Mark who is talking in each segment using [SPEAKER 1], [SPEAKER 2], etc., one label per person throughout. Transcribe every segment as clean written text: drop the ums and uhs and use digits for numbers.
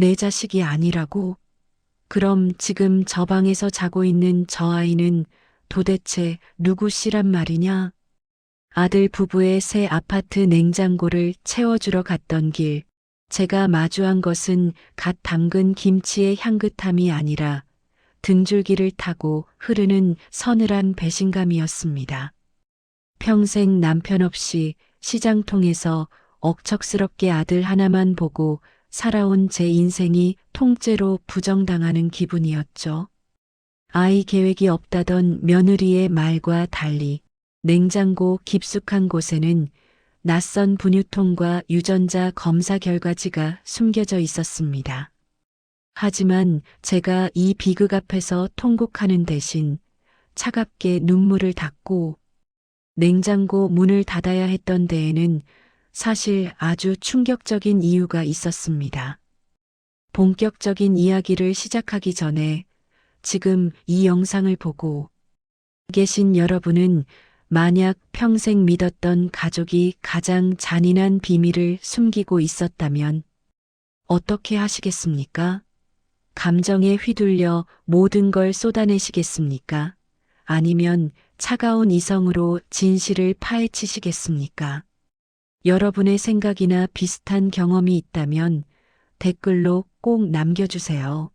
[SPEAKER 1] 내 자식이 아니라고? 그럼 지금 저 방에서 자고 있는 저 아이는 도대체 누구시란 말이냐? 아들 부부의 새 아파트 냉장고를 채워주러 갔던 길, 제가 마주한 것은 갓 담근 김치의 향긋함이 아니라 등줄기를 타고 흐르는 서늘한 배신감이었습니다. 평생 남편 없이 시장통에서 억척스럽게 아들 하나만 보고 살아온 제 인생이 통째로 부정당하는 기분이었죠. 아이 계획이 없다던 며느리의 말과 달리 냉장고 깊숙한 곳에는 낯선 분유통과 유전자 검사 결과지가 숨겨져 있었습니다. 하지만 제가 이 비극 앞에서 통곡하는 대신 차갑게 눈물을 닦고 냉장고 문을 닫아야 했던 데에는 사실 아주 충격적인 이유가 있었습니다. 본격적인 이야기를 시작하기 전에 지금 이 영상을 보고 계신 여러분은 만약 평생 믿었던 가족이 가장 잔인한 비밀을 숨기고 있었다면 어떻게 하시겠습니까? 감정에 휘둘려 모든 걸 쏟아내시겠습니까? 아니면 차가운 이성으로 진실을 파헤치시겠습니까? 여러분의 생각이나 비슷한 경험이 있다면 댓글로 꼭 남겨주세요.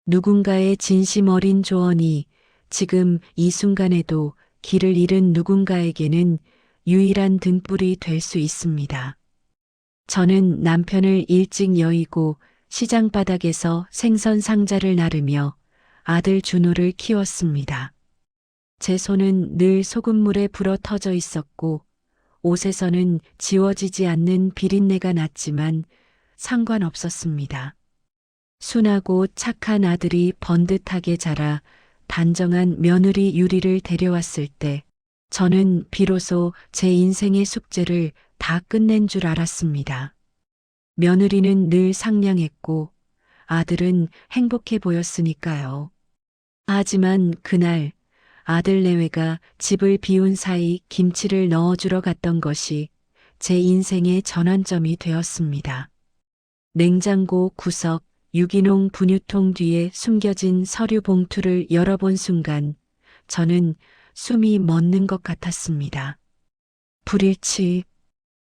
[SPEAKER 1] 누군가의 진심 어린 조언이 지금 이 순간에도 길을 잃은 누군가에게는 유일한 등불이 될 수 있습니다. 저는 남편을 일찍 여의고 시장 바닥에서 생선 상자를 나르며 아들 준호를 키웠습니다. 제 손은 늘 소금물에 불어 터져 있었고 옷에서는 지워지지 않는 비린내가 났지만 상관없었습니다. 순하고 착한 아들이 번듯하게 자라 단정한 며느리 유리를 데려왔을 때 저는 비로소 제 인생의 숙제를 다 끝낸 줄 알았습니다. 며느리는 늘 상냥했고 아들은 행복해 보였으니까요. 하지만 그날 아들 내외가 집을 비운 사이 김치를 넣어주러 갔던 것이 제 인생의 전환점이 되었습니다. 냉장고 구석 유기농 분유통 뒤에 숨겨진 서류 봉투를 열어본 순간 저는 숨이 멎는 것 같았습니다. 불일치.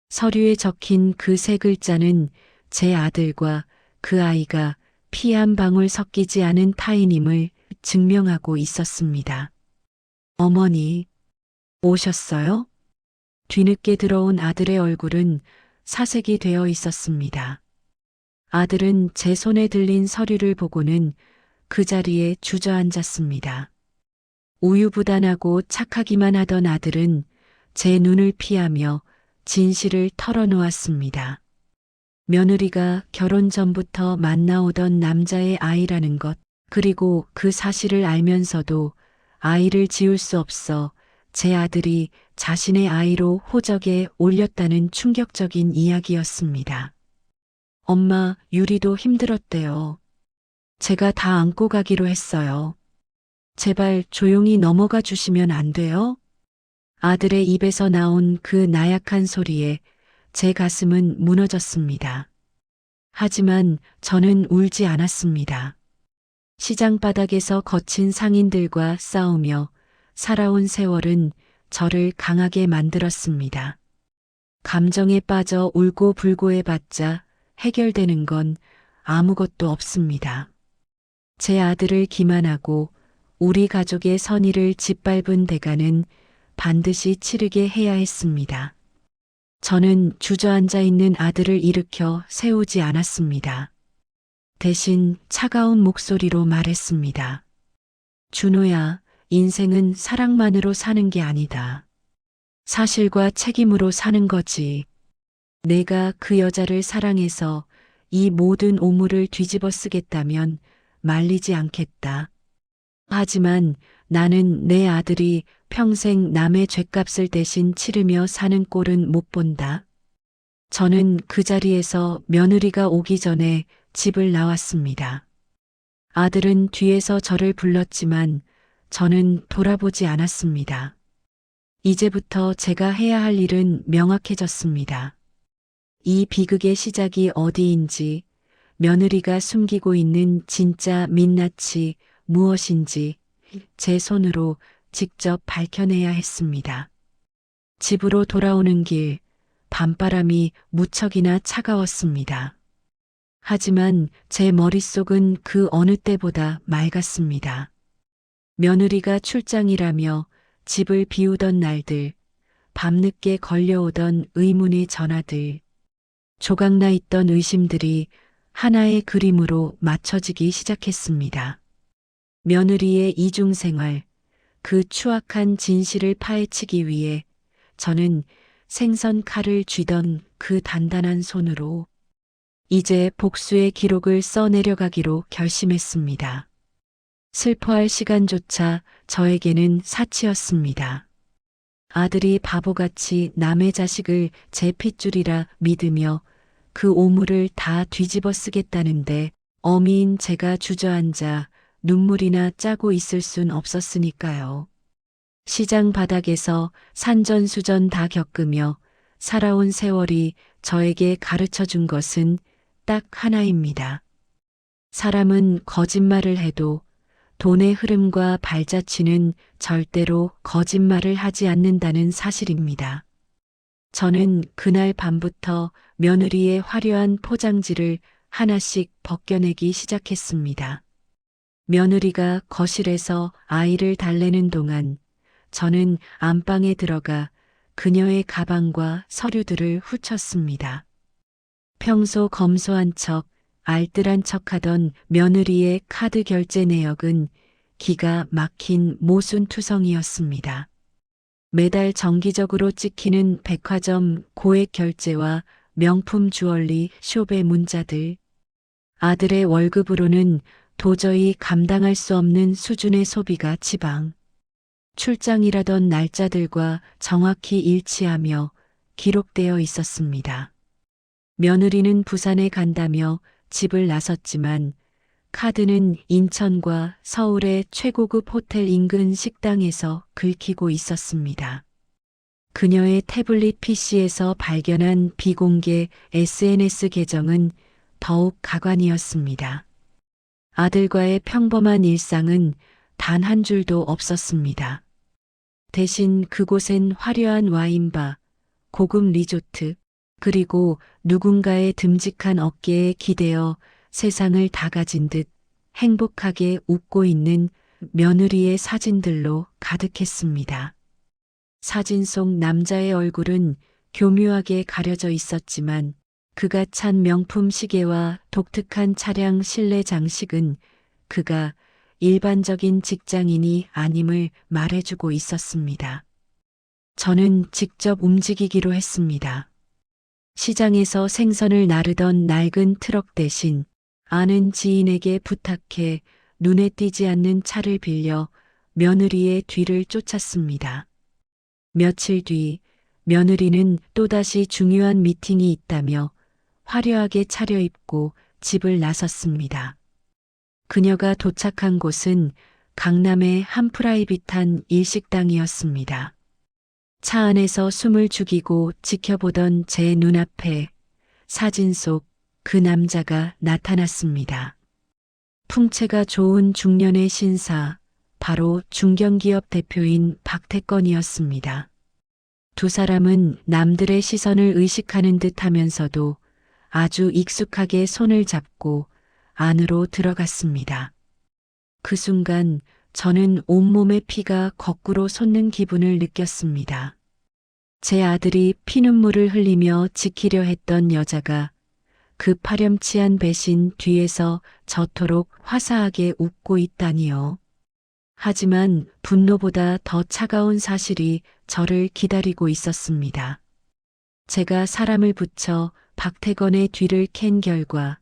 [SPEAKER 1] 서류에 적힌 그 세 글자는 제 아들과 그 아이가 피 한 방울 섞이지 않은 타인임을 증명하고 있었습니다. 어머니, 오셨어요? 뒤늦게 들어온 아들의 얼굴은 사색이 되어 있었습니다. 아들은 제 손에 들린 서류를 보고는 그 자리에 주저앉았습니다. 우유부단하고 착하기만 하던 아들은 제 눈을 피하며 진실을 털어놓았습니다. 며느리가 결혼 전부터 만나오던 남자의 아이라는 것, 그리고 그 사실을 알면서도 아이를 지울 수 없어 제 아들이 자신의 아이로 호적에 올렸다는 충격적인 이야기였습니다. 엄마, 유리도 힘들었대요. 제가 다 안고 가기로 했어요. 제발 조용히 넘어가 주시면 안 돼요? 아들의 입에서 나온 그 나약한 소리에 제 가슴은 무너졌습니다. 하지만 저는 울지 않았습니다. 시장 바닥에서 거친 상인들과 싸우며 살아온 세월은 저를 강하게 만들었습니다. 감정에 빠져 울고 불고 해봤자 해결되는 건 아무것도 없습니다. 제 아들을 기만하고 우리 가족의 선의를 짓밟은 대가는 반드시 치르게 해야 했습니다. 저는 주저앉아 있는 아들을 일으켜 세우지 않았습니다. 대신 차가운 목소리로 말했습니다. 준호야, 인생은 사랑만으로 사는 게 아니다. 사실과 책임으로 사는 거지. 내가 그 여자를 사랑해서 이 모든 오물을 뒤집어 쓰겠다면 말리지 않겠다. 하지만 나는 내 아들이 평생 남의 죗값을 대신 치르며 사는 꼴은 못 본다. 저는 그 자리에서 며느리가 오기 전에 집을 나왔습니다. 아들은 뒤에서 저를 불렀지만 저는 돌아보지 않았습니다. 이제부터 제가 해야 할 일은 명확해졌습니다. 이 비극의 시작이 어디인지, 며느리가 숨기고 있는 진짜 민낯이 무엇인지 제 손으로 직접 밝혀내야 했습니다. 집으로 돌아오는 길, 밤바람이 무척이나 차가웠습니다. 하지만 제 머릿속은 그 어느 때보다 맑았습니다. 며느리가 출장이라며 집을 비우던 날들, 밤늦게 걸려오던 의문의 전화들, 조각나 있던 의심들이 하나의 그림으로 맞춰지기 시작했습니다. 며느리의 이중생활, 그 추악한 진실을 파헤치기 위해 저는 생선 칼을 쥐던 그 단단한 손으로 이제 복수의 기록을 써내려가기로 결심했습니다. 슬퍼할 시간조차 저에게는 사치였습니다. 아들이 바보같이 남의 자식을 제 핏줄이라 믿으며 그 오물을 다 뒤집어 쓰겠다는데 어미인 제가 주저앉아 눈물이나 짜고 있을 순 없었으니까요. 시장 바닥에서 산전수전 다 겪으며 살아온 세월이 저에게 가르쳐 준 것은 딱 하나입니다. 사람은 거짓말을 해도 돈의 흐름과 발자취는 절대로 거짓말을 하지 않는다는 사실입니다. 저는 그날 밤부터 며느리의 화려한 포장지를 하나씩 벗겨내기 시작했습니다. 며느리가 거실에서 아이를 달래는 동안 저는 안방에 들어가 그녀의 가방과 서류들을 훔쳤습니다. 평소 검소한 척, 알뜰한 척하던 며느리의 카드 결제 내역은 기가 막힌 모순투성이었습니다. 매달 정기적으로 찍히는 백화점 고액 결제와 명품 주얼리 숍의 문자들, 아들의 월급으로는 도저히 감당할 수 없는 수준의 소비가 지방, 출장이라던 날짜들과 정확히 일치하며 기록되어 있었습니다. 며느리는 부산에 간다며 집을 나섰지만 카드는 인천과 서울의 최고급 호텔 인근 식당에서 긁히고 있었습니다. 그녀의 태블릿 PC에서 발견한 비공개 SNS 계정은 더욱 가관이었습니다. 아들과의 평범한 일상은 단 한 줄도 없었습니다. 대신 그곳엔 화려한 와인바, 고급 리조트, 그리고 누군가의 듬직한 어깨에 기대어 세상을 다 가진 듯 행복하게 웃고 있는 며느리의 사진들로 가득했습니다. 사진 속 남자의 얼굴은 교묘하게 가려져 있었지만 그가 찬 명품 시계와 독특한 차량 실내 장식은 그가 일반적인 직장인이 아님을 말해주고 있었습니다. 저는 직접 움직이기로 했습니다. 시장에서 생선을 나르던 낡은 트럭 대신 아는 지인에게 부탁해 눈에 띄지 않는 차를 빌려 며느리의 뒤를 쫓았습니다. 며칠 뒤 며느리는 또다시 중요한 미팅이 있다며 화려하게 차려입고 집을 나섰습니다. 그녀가 도착한 곳은 강남의 한 프라이빗한 일식당이었습니다. 차 안에서 숨을 죽이고 지켜보던 제 눈앞에 사진 속 그 남자가 나타났습니다. 풍채가 좋은 중년의 신사, 바로 중견기업 대표인 박태건이었습니다. 두 사람은 남들의 시선을 의식하는 듯 하면서도 아주 익숙하게 손을 잡고 안으로 들어갔습니다. 그 순간 저는 온몸의 피가 거꾸로 솟는 기분을 느꼈습니다. 제 아들이 피눈물을 흘리며 지키려 했던 여자가 그 파렴치한 배신 뒤에서 저토록 화사하게 웃고 있다니요. 하지만 분노보다 더 차가운 사실이 저를 기다리고 있었습니다. 제가 사람을 붙여 박태건의 뒤를 캔 결과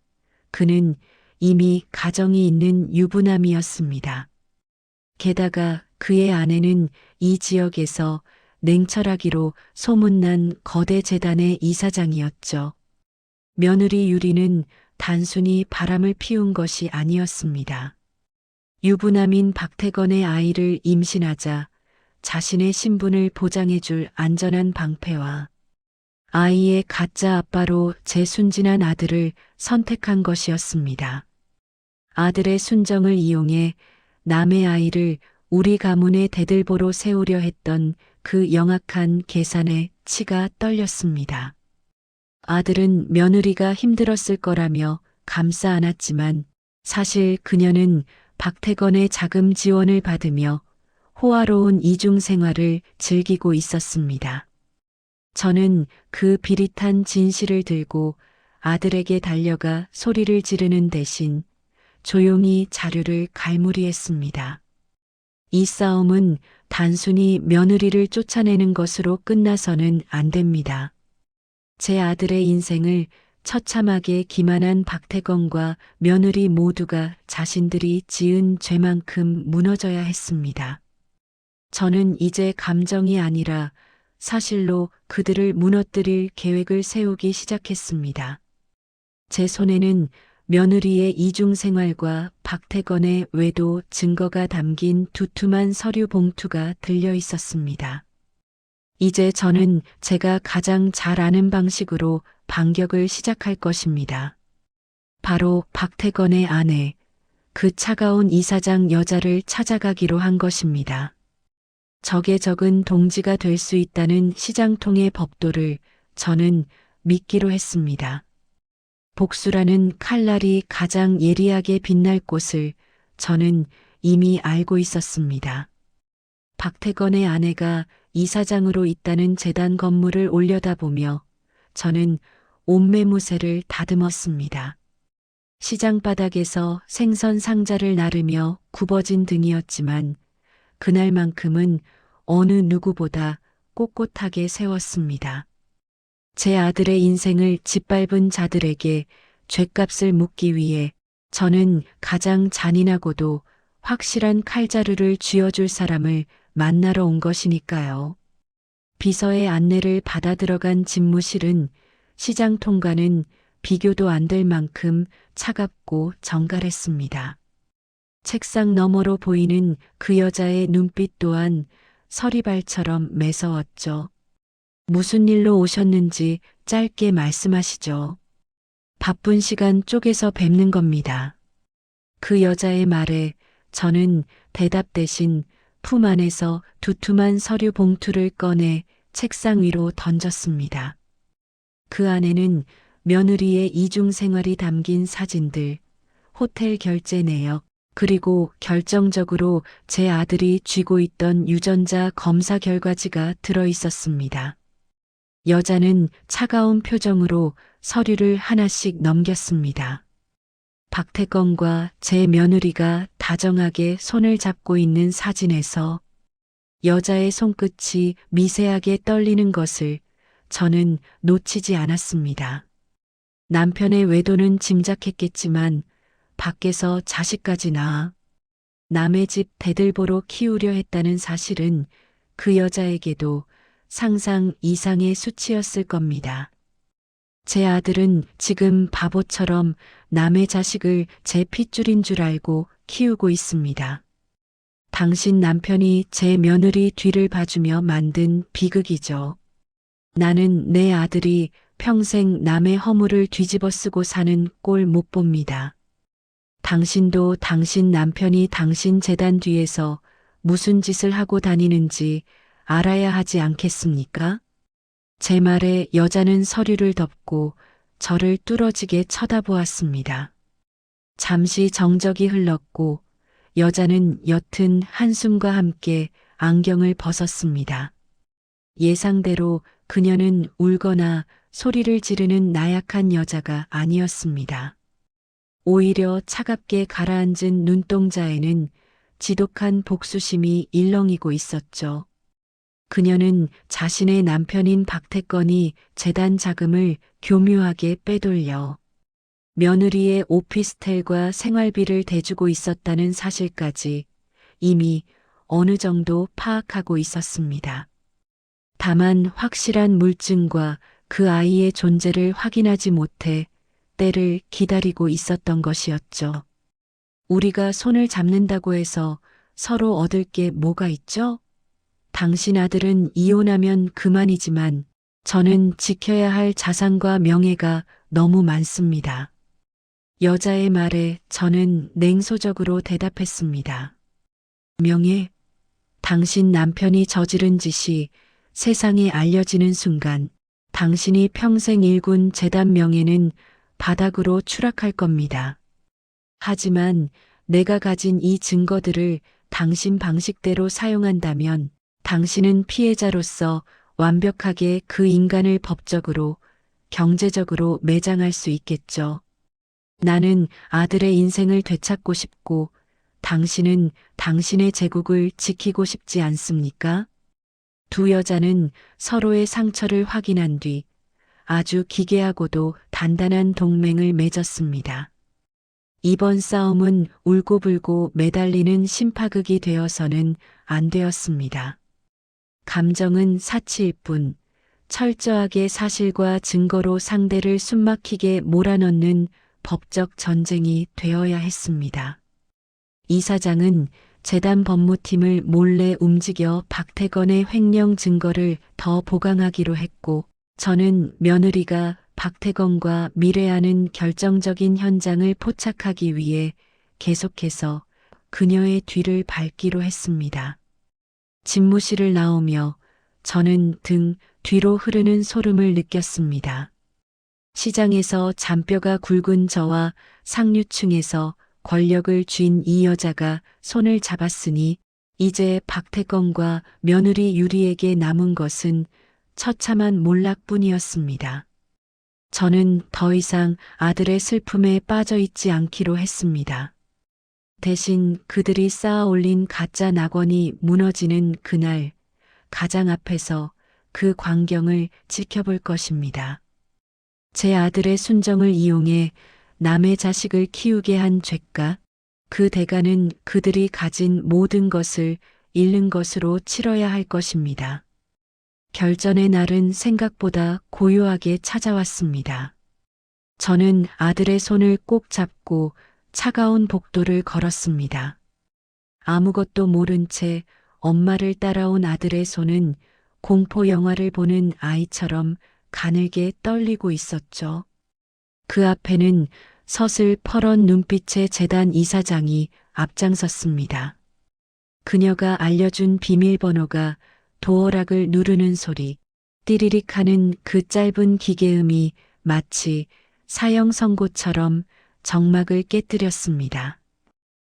[SPEAKER 1] 그는 이미 가정이 있는 유부남이었습니다. 게다가 그의 아내는 이 지역에서 냉철하기로 소문난 거대 재단의 이사장이었죠. 며느리 유리는 단순히 바람을 피운 것이 아니었습니다. 유부남인 박태건의 아이를 임신하자 자신의 신분을 보장해줄 안전한 방패와 아이의 가짜 아빠로 제 순진한 아들을 선택한 것이었습니다. 아들의 순정을 이용해 남의 아이를 우리 가문의 대들보로 세우려 했던 그 영악한 계산에 치가 떨렸습니다. 아들은 며느리가 힘들었을 거라며 감싸 안았지만 사실 그녀는 박태건의 자금 지원을 받으며 호화로운 이중 생활을 즐기고 있었습니다. 저는 그 비릿한 진실을 들고 아들에게 달려가 소리를 지르는 대신 조용히 자료를 갈무리했습니다. 이 싸움은 단순히 며느리를 쫓아내는 것으로 끝나서는 안 됩니다. 제 아들의 인생을 처참하게 기만한 박태건과 며느리 모두가 자신들이 지은 죄만큼 무너져야 했습니다. 저는 이제 감정이 아니라 사실로 그들을 무너뜨릴 계획을 세우기 시작했습니다. 제 손에는 며느리의 이중 생활과 박태건의 외도 증거가 담긴 두툼한 서류 봉투가 들려 있었습니다. 이제 저는 제가 가장 잘 아는 방식으로 반격을 시작할 것입니다. 바로 박태건의 아내, 그 차가운 이사장 여자를 찾아가기로 한 것입니다. 적에 적은 동지가 될 수 있다는 시장통의 법도를 저는 믿기로 했습니다. 복수라는 칼날이 가장 예리하게 빛날 곳을 저는 이미 알고 있었습니다. 박태건의 아내가 이사장으로 있다는 재단 건물을 올려다보며 저는 옷매무새를 다듬었습니다. 시장 바닥에서 생선 상자를 나르며 굽어진 등이었지만 그날만큼은 어느 누구보다 꼿꼿하게 세웠습니다. 제 아들의 인생을 짓밟은 자들에게 죗값을 묻기 위해 저는 가장 잔인하고도 확실한 칼자루를 쥐어줄 사람을 만나러 온 것이니까요. 비서의 안내를 받아 들어간 집무실은 시장 통과는 비교도 안 될 만큼 차갑고 정갈했습니다. 책상 너머로 보이는 그 여자의 눈빛 또한 서리발처럼 매서웠죠. 무슨 일로 오셨는지 짧게 말씀하시죠. 바쁜 시간 쪼개서 뵙는 겁니다. 그 여자의 말에 저는 대답 대신 품 안에서 두툼한 서류 봉투를 꺼내 책상 위로 던졌습니다. 그 안에는 며느리의 이중 생활이 담긴 사진들, 호텔 결제 내역, 그리고 결정적으로 제 아들이 쥐고 있던 유전자 검사 결과지가 들어 있었습니다. 여자는 차가운 표정으로 서류를 하나씩 넘겼습니다. 박태건과 제 며느리가 다정하게 손을 잡고 있는 사진에서 여자의 손끝이 미세하게 떨리는 것을 저는 놓치지 않았습니다. 남편의 외도는 짐작했겠지만 밖에서 자식까지 낳아 남의 집 대들보로 키우려 했다는 사실은 그 여자에게도 상상 이상의 수치였을 겁니다. 제 아들은 지금 바보처럼 남의 자식을 제 핏줄인 줄 알고 키우고 있습니다. 당신 남편이 제 며느리 뒤를 봐주며 만든 비극이죠. 나는 내 아들이 평생 남의 허물을 뒤집어 쓰고 사는 꼴 못 봅니다. 당신도 당신 남편이 당신 재단 뒤에서 무슨 짓을 하고 다니는지 알아야 하지 않겠습니까? 제 말에 여자는 서류를 덮고 저를 뚫어지게 쳐다보았습니다. 잠시 정적이 흘렀고 여자는 옅은 한숨과 함께 안경을 벗었습니다. 예상대로 그녀는 울거나 소리를 지르는 나약한 여자가 아니었습니다. 오히려 차갑게 가라앉은 눈동자에는 지독한 복수심이 일렁이고 있었죠. 그녀는 자신의 남편인 박태건이 재단 자금을 교묘하게 빼돌려 며느리의 오피스텔과 생활비를 대주고 있었다는 사실까지 이미 어느 정도 파악하고 있었습니다. 다만 확실한 물증과 그 아이의 존재를 확인하지 못해 때를 기다리고 있었던 것이었죠. 우리가 손을 잡는다고 해서 서로 얻을 게 뭐가 있죠? 당신 아들은 이혼하면 그만이지만 저는 지켜야 할 자산과 명예가 너무 많습니다. 여자의 말에 저는 냉소적으로 대답했습니다. 명예, 당신 남편이 저지른 짓이 세상에 알려지는 순간 당신이 평생 일군 재단 명예는 바닥으로 추락할 겁니다. 하지만 내가 가진 이 증거들을 당신 방식대로 사용한다면 당신은 피해자로서 완벽하게 그 인간을 법적으로, 경제적으로 매장할 수 있겠죠. 나는 아들의 인생을 되찾고 싶고 당신은 당신의 제국을 지키고 싶지 않습니까? 두 여자는 서로의 상처를 확인한 뒤 아주 기괴하고도 단단한 동맹을 맺었습니다. 이번 싸움은 울고불고 매달리는 심파극이 되어서는 안 되었습니다. 감정은 사치일 뿐 철저하게 사실과 증거로 상대를 숨막히게 몰아넣는 법적 전쟁이 되어야 했습니다. 이 사장은 재단 법무팀을 몰래 움직여 박태건의 횡령 증거를 더 보강하기로 했고 저는 며느리가 박태건과 미래하는 결정적인 현장을 포착하기 위해 계속해서 그녀의 뒤를 밟기로 했습니다. 집무실을 나오며 저는 등 뒤로 흐르는 소름을 느꼈습니다. 시장에서 잔뼈가 굵은 저와 상류층에서 권력을 쥔 이 여자가 손을 잡았으니 이제 박태건과 며느리 유리에게 남은 것은 처참한 몰락뿐이었습니다. 저는 더 이상 아들의 슬픔에 빠져 있지 않기로 했습니다. 대신 그들이 쌓아 올린 가짜 낙원이 무너지는 그날 가장 앞에서 그 광경을 지켜볼 것입니다. 제 아들의 순정을 이용해 남의 자식을 키우게 한 죄가, 그 대가는 그들이 가진 모든 것을 잃는 것으로 치러야 할 것입니다. 결전의 날은 생각보다 고요하게 찾아왔습니다. 저는 아들의 손을 꼭 잡고 차가운 복도를 걸었습니다. 아무것도 모른 채 엄마를 따라온 아들의 손은 공포 영화를 보는 아이처럼 가늘게 떨리고 있었죠. 그 앞에는 서슬퍼런 눈빛의 재단 이사장이 앞장섰습니다. 그녀가 알려준 비밀번호가 도어락을 누르는 소리, 띠리릭 하는 그 짧은 기계음이 마치 사형 선고처럼 정막을 깨뜨렸습니다.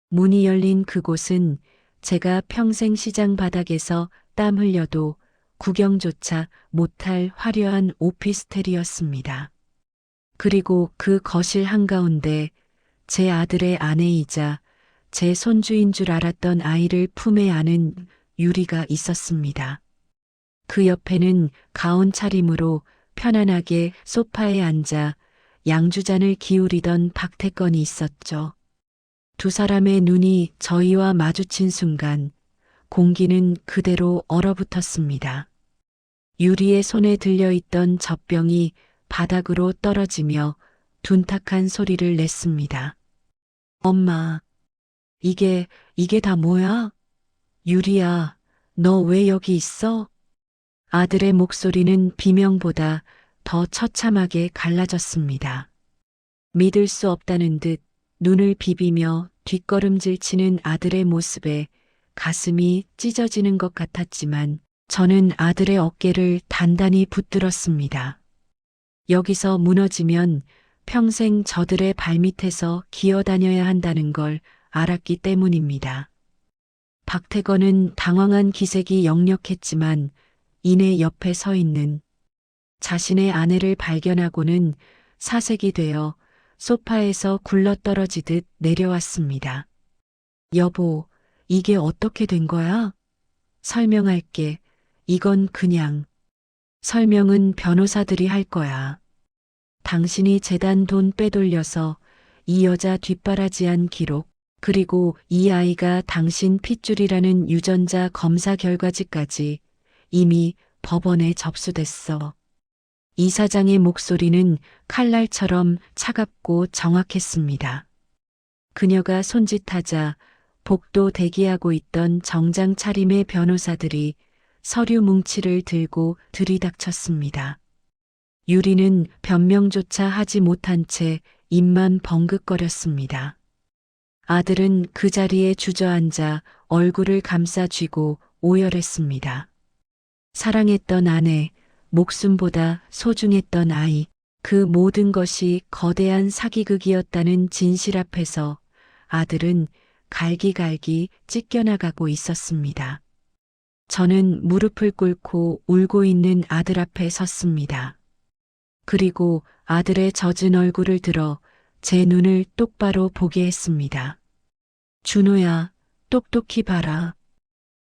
[SPEAKER 1] 문이 열린 그곳은 제가 평생 시장 바닥에서 땀 흘려도 구경조차 못할 화려한 오피스텔이었습니다. 그리고 그 거실 한가운데 제 아들의 아내이자 제 손주인 줄 알았던 아이를 품에 안은 유리가 있었습니다. 그 옆에는 가온 차림으로 편안하게 소파에 앉아 양주잔을 기울이던 박태건이 있었죠. 두 사람의 눈이 저희와 마주친 순간 공기는 그대로 얼어붙었습니다. 유리의 손에 들려있던 젖병이 바닥으로 떨어지며 둔탁한 소리를 냈습니다. 엄마, 이게 다 뭐야? 유리야, 너 왜 여기 있어? 아들의 목소리는 비명보다 더 처참하게 갈라졌습니다. 믿을 수 없다는 듯 눈을 비비며 뒷걸음질 치는 아들의 모습에 가슴이 찢어지는 것 같았지만 저는 아들의 어깨를 단단히 붙들었습니다. 여기서 무너지면 평생 저들의 발밑에서 기어다녀야 한다는 걸 알았기 때문입니다. 박태건은 당황한 기색이 역력했지만 이내 옆에 서 있는 자신의 아내를 발견하고는 사색이 되어 소파에서 굴러떨어지듯 내려왔습니다. 여보, 이게 어떻게 된 거야? 설명할게. 이건 그냥. 설명은 변호사들이 할 거야. 당신이 재단 돈 빼돌려서 이 여자 뒷바라지한 기록, 그리고 이 아이가 당신 핏줄이라는 유전자 검사 결과지까지 이미 법원에 접수됐어. 이 사장의 목소리는 칼날처럼 차갑고 정확했습니다. 그녀가 손짓하자 복도 대기하고 있던 정장 차림의 변호사들이 서류 뭉치를 들고 들이닥쳤습니다. 유리는 변명조차 하지 못한 채 입만 벙긋거렸습니다. 아들은 그 자리에 주저앉아 얼굴을 감싸 쥐고 오열했습니다. 사랑했던 아내, 목숨보다 소중했던 아이, 그 모든 것이 거대한 사기극이었다는 진실 앞에서 아들은 갈기갈기 찢겨나가고 있었습니다. 저는 무릎을 꿇고 울고 있는 아들 앞에 섰습니다. 그리고 아들의 젖은 얼굴을 들어 제 눈을 똑바로 보게 했습니다. 준호야, 똑똑히 봐라.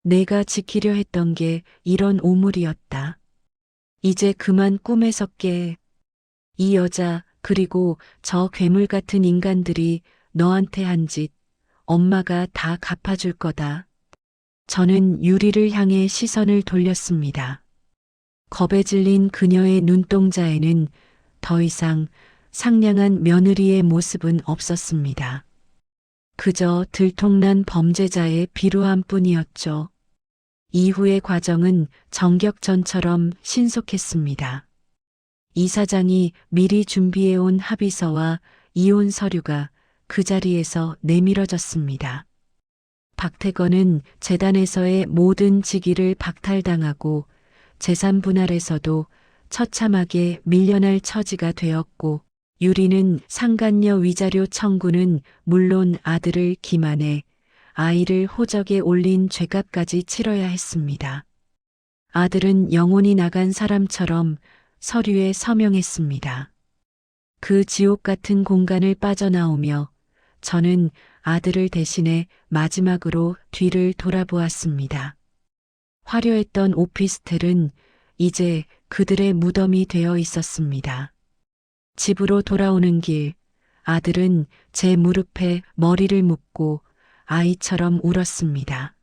[SPEAKER 1] 내가 지키려 했던 게 이런 오물이었다. 이제 그만 꿈에서 깨. 이 여자 그리고 저 괴물 같은 인간들이 너한테 한 짓 엄마가 다 갚아줄 거다. 저는 유리를 향해 시선을 돌렸습니다. 겁에 질린 그녀의 눈동자에는 더 이상 상냥한 며느리의 모습은 없었습니다. 그저 들통난 범죄자의 비루함 뿐이었죠. 이후의 과정은 정격전처럼 신속했습니다. 이사장이 미리 준비해온 합의서와 이혼 서류가 그 자리에서 내밀어졌습니다. 박태건은 재단에서의 모든 직위를 박탈당하고 재산 분할에서도 처참하게 밀려날 처지가 되었고 유리는 상간녀 위자료 청구는 물론 아들을 기만해 아이를 호적에 올린 죄값까지 치러야 했습니다. 아들은 영혼이 나간 사람처럼 서류에 서명했습니다. 그 지옥 같은 공간을 빠져나오며 저는 아들을 대신해 마지막으로 뒤를 돌아보았습니다. 화려했던 오피스텔은 이제 그들의 무덤이 되어 있었습니다. 집으로 돌아오는 길, 아들은 제 무릎에 머리를 묻고 아이처럼 울었습니다.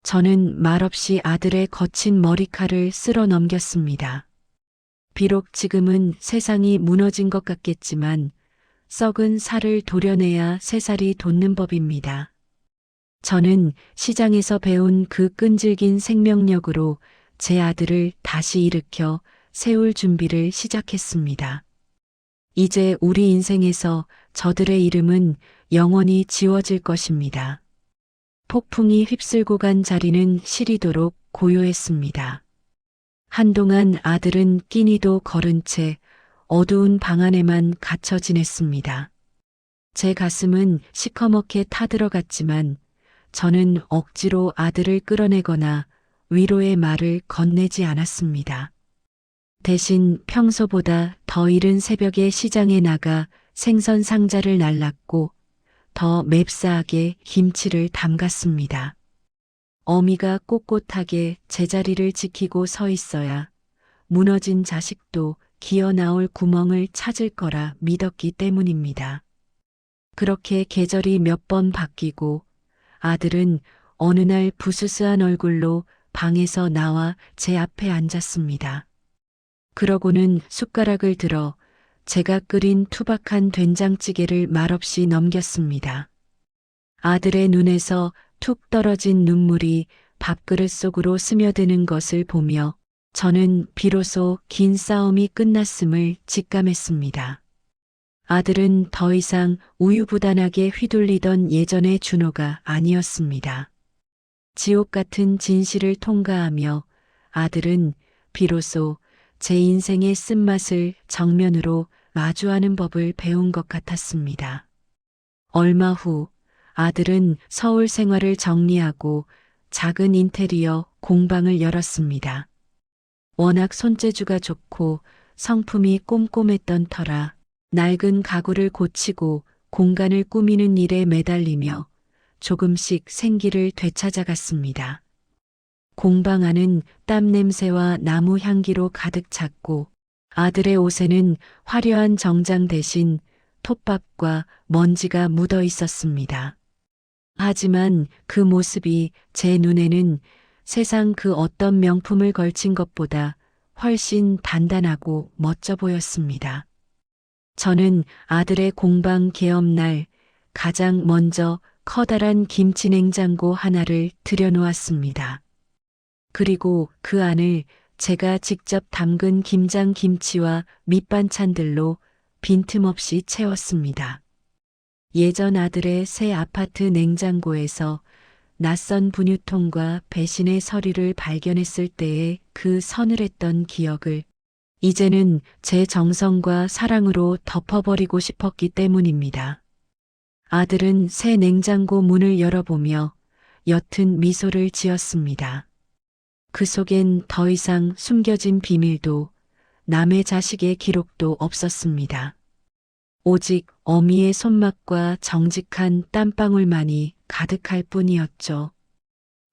[SPEAKER 1] 저는 말없이 아들의 거친 머리칼을 쓸어 넘겼습니다. 비록 지금은 세상이 무너진 것 같겠지만 썩은 살을 도려내야 새살이 돋는 법입니다. 저는 시장에서 배운 그 끈질긴 생명력으로 제 아들을 다시 일으켜 세울 준비를 시작했습니다. 이제 우리 인생에서 저들의 이름은 영원히 지워질 것입니다. 폭풍이 휩쓸고 간 자리는 시리도록 고요했습니다. 한동안 아들은 끼니도 거른 채 어두운 방 안에만 갇혀 지냈습니다. 제 가슴은 시커멓게 타들어갔지만 저는 억지로 아들을 끌어내거나 위로의 말을 건네지 않았습니다. 대신 평소보다 더 이른 새벽에 시장에 나가 생선 상자를 날랐고 더 맵싸하게 김치를 담갔습니다. 어미가 꼿꼿하게 제자리를 지키고 서 있어야 무너진 자식도 기어 나올 구멍을 찾을 거라 믿었기 때문입니다. 그렇게 계절이 몇 번 바뀌고 아들은 어느 날 부스스한 얼굴로 방에서 나와 제 앞에 앉았습니다. 그러고는 숟가락을 들어 제가 끓인 투박한 된장찌개를 말없이 넘겼습니다. 아들의 눈에서 툭 떨어진 눈물이 밥그릇 속으로 스며드는 것을 보며 저는 비로소 긴 싸움이 끝났음을 직감했습니다. 아들은 더 이상 우유부단하게 휘둘리던 예전의 준호가 아니었습니다. 지옥 같은 진실을 통과하며 아들은 비로소 제 인생의 쓴맛을 정면으로 마주하는 법을 배운 것 같았습니다. 얼마 후 아들은 서울 생활을 정리하고 작은 인테리어 공방을 열었습니다. 워낙 손재주가 좋고 성품이 꼼꼼했던 터라 낡은 가구를 고치고 공간을 꾸미는 일에 매달리며 조금씩 생기를 되찾아갔습니다. 공방 안은 땀 냄새와 나무 향기로 가득 찼고 아들의 옷에는 화려한 정장 대신 톱밥과 먼지가 묻어 있었습니다. 하지만 그 모습이 제 눈에는 세상 그 어떤 명품을 걸친 것보다 훨씬 단단하고 멋져 보였습니다. 저는 아들의 공방 개업날 가장 먼저 커다란 김치 냉장고 하나를 들여놓았습니다. 그리고 그 안을 제가 직접 담근 김장 김치와 밑반찬들로 빈틈없이 채웠습니다. 예전 아들의 새 아파트 냉장고에서 낯선 분유통과 배신의 서류를 발견했을 때의 그 서늘했던 기억을 이제는 제 정성과 사랑으로 덮어버리고 싶었기 때문입니다. 아들은 새 냉장고 문을 열어보며 옅은 미소를 지었습니다. 그 속엔 더 이상 숨겨진 비밀도 남의 자식의 기록도 없었습니다. 오직 어미의 손맛과 정직한 땀방울만이 가득할 뿐이었죠.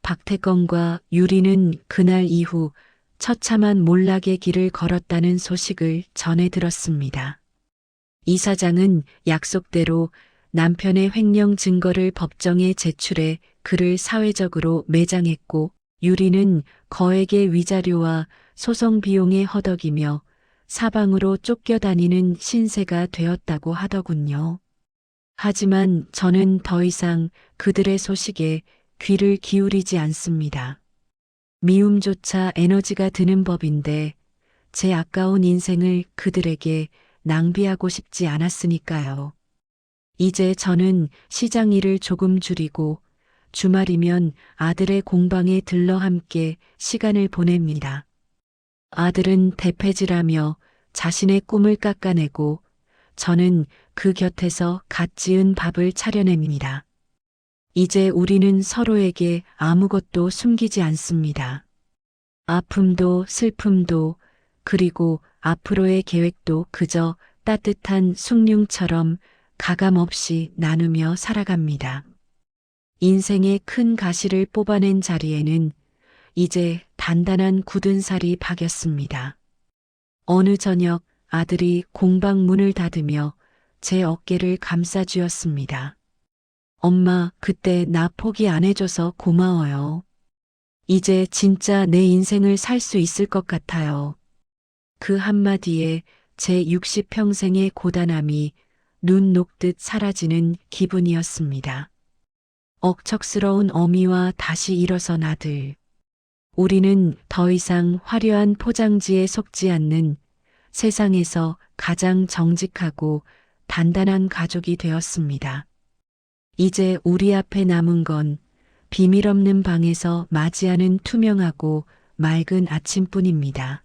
[SPEAKER 1] 박태건과 유리는 그날 이후 처참한 몰락의 길을 걸었다는 소식을 전해 들었습니다. 이사장은 약속대로 남편의 횡령 증거를 법정에 제출해 그를 사회적으로 매장했고 유리는 거액의 위자료와 소송 비용에 허덕이며 사방으로 쫓겨다니는 신세가 되었다고 하더군요. 하지만 저는 더 이상 그들의 소식에 귀를 기울이지 않습니다. 미움조차 에너지가 드는 법인데 제 아까운 인생을 그들에게 낭비하고 싶지 않았으니까요. 이제 저는 시장 일을 조금 줄이고 주말이면 아들의 공방에 들러 함께 시간을 보냅니다. 아들은 대패질하며 자신의 꿈을 깎아내고 저는 그 곁에서 갓 지은 밥을 차려냅니다. 이제 우리는 서로에게 아무것도 숨기지 않습니다. 아픔도 슬픔도 그리고 앞으로의 계획도 그저 따뜻한 숭늉처럼 가감없이 나누며 살아갑니다. 인생의 큰 가시를 뽑아낸 자리에는 이제 단단한 굳은 살이 박였습니다. 어느 저녁 아들이 공방 문을 닫으며 제 어깨를 감싸쥐었습니다. 엄마, 그때 나 포기 안 해줘서 고마워요. 이제 진짜 내 인생을 살 수 있을 것 같아요. 그 한마디에 제 60평생의 고단함이 눈 녹듯 사라지는 기분이었습니다. 억척스러운 어미와 다시 일어선 아들. 우리는 더 이상 화려한 포장지에 속지 않는 세상에서 가장 정직하고 단단한 가족이 되었습니다. 이제 우리 앞에 남은 건 비밀 없는 방에서 맞이하는 투명하고 맑은 아침뿐입니다.